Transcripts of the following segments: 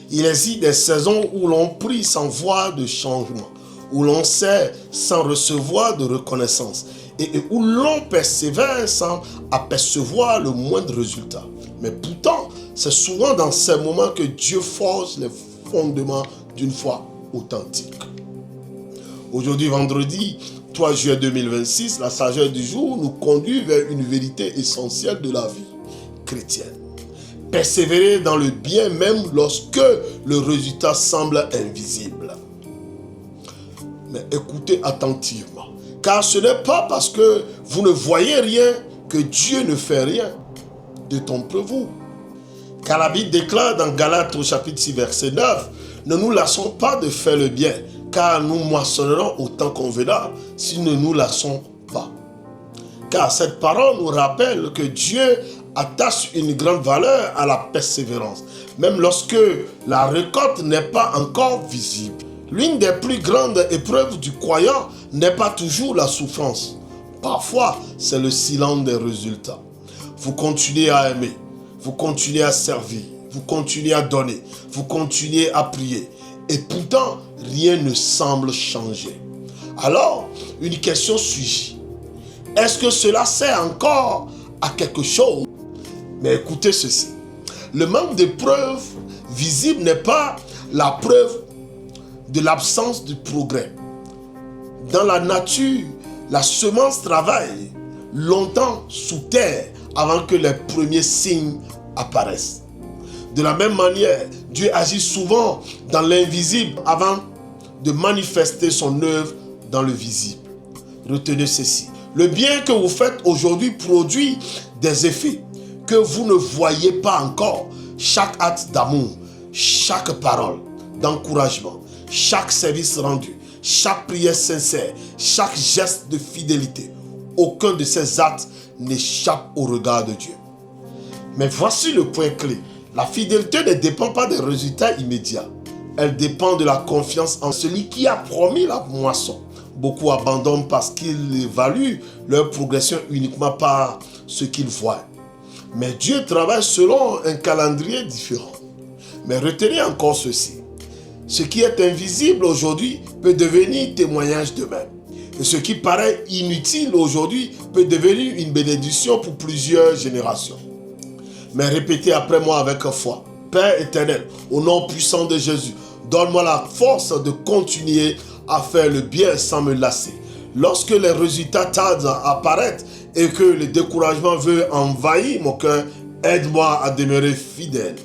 Il existe des saisons où l'on prie sans voir de changement, où l'on sert sans recevoir de reconnaissance et où l'on persévère sans apercevoir le moindre résultat. Mais pourtant, c'est souvent dans ces moments que Dieu forge les fondements d'une foi authentique. Aujourd'hui, vendredi 3 juillet 2026, la sagesse du jour nous conduit vers une vérité essentielle de la vie chrétienne. Persévérer dans le bien même lorsque le résultat semble invisible. Mais écoutez attentivement, car ce n'est pas parce que vous ne voyez rien que Dieu ne fait rien. Détrompez-vous. Car la Bible déclare dans Galates au chapitre 6 verset 9, ne nous lassons pas de faire le bien, car nous moissonnerons au temps convenable si nous ne nous lassons pas. Car cette parole nous rappelle que Dieu attache une grande valeur à la persévérance, même lorsque la récolte n'est pas encore visible. L'une des plus grandes épreuves du croyant n'est pas toujours la souffrance. Parfois, c'est le silence des résultats. Vous continuez à aimer, vous continuez à servir, vous continuez à donner, vous continuez à prier. Et pourtant, rien ne semble changer. Alors, une question surgit. Est-ce que cela sert encore à quelque chose? Mais écoutez ceci. Le manque de preuves visibles n'est pas la preuve de l'absence de progrès. Dans la nature, la semence travaille longtemps sous terre avant que les premiers signes apparaissent. De la même manière, Dieu agit souvent dans l'invisible avant de manifester son œuvre dans le visible. Retenez ceci. Le bien que vous faites aujourd'hui produit des effets que vous ne voyez pas encore. Chaque acte d'amour, chaque parole d'encouragement, chaque service rendu, chaque prière sincère, chaque geste de fidélité, aucun de ces actes n'échappe au regard de Dieu. Mais voici le point clé. La fidélité ne dépend pas des résultats immédiats. Elle dépend de la confiance en celui qui a promis la moisson. Beaucoup abandonnent parce qu'ils évaluent leur progression uniquement par ce qu'ils voient. Mais Dieu travaille selon un calendrier différent. Mais retenez encore ceci. Ce qui est invisible aujourd'hui peut devenir témoignage demain. Et ce qui paraît inutile aujourd'hui peut devenir une bénédiction pour plusieurs générations. Mais répétez après moi avec foi. Père éternel, au nom puissant de Jésus, donne-moi la force de continuer à faire le bien sans me lasser. Lorsque les résultats tardent à apparaître et que le découragement veut envahir mon cœur, aide-moi à demeurer fidèle,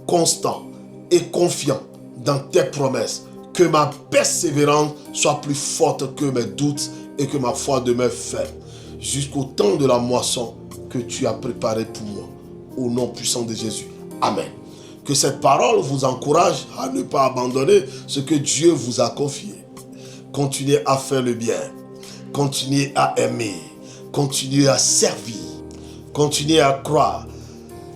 constant et confiant dans tes promesses. Que ma persévérance soit plus forte que mes doutes et que ma foi demeure ferme jusqu'au temps de la moisson que tu as préparé pour moi. Au nom puissant de Jésus. Amen. Que cette parole vous encourage à ne pas abandonner ce que Dieu vous a confié. Continuez à faire le bien. Continuez à aimer. Continuez à servir. Continuez à croire.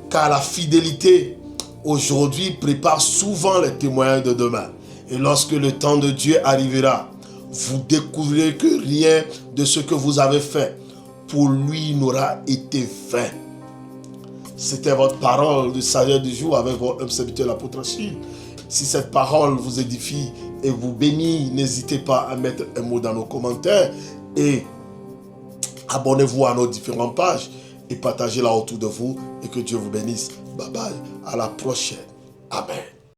Car la fidélité aujourd'hui prépare souvent les témoignages de demain. Et lorsque le temps de Dieu arrivera, vous découvrirez que rien de ce que vous avez fait pour lui n'aura été vain. C'était votre parole de sagesse du jour avec votre serviteur l'apôtre Achille. Si cette parole vous édifie et vous bénit, n'hésitez pas à mettre un mot dans nos commentaires et abonnez-vous à nos différentes pages et partagez-la autour de vous et que Dieu vous bénisse. Bye bye, à la prochaine. Amen.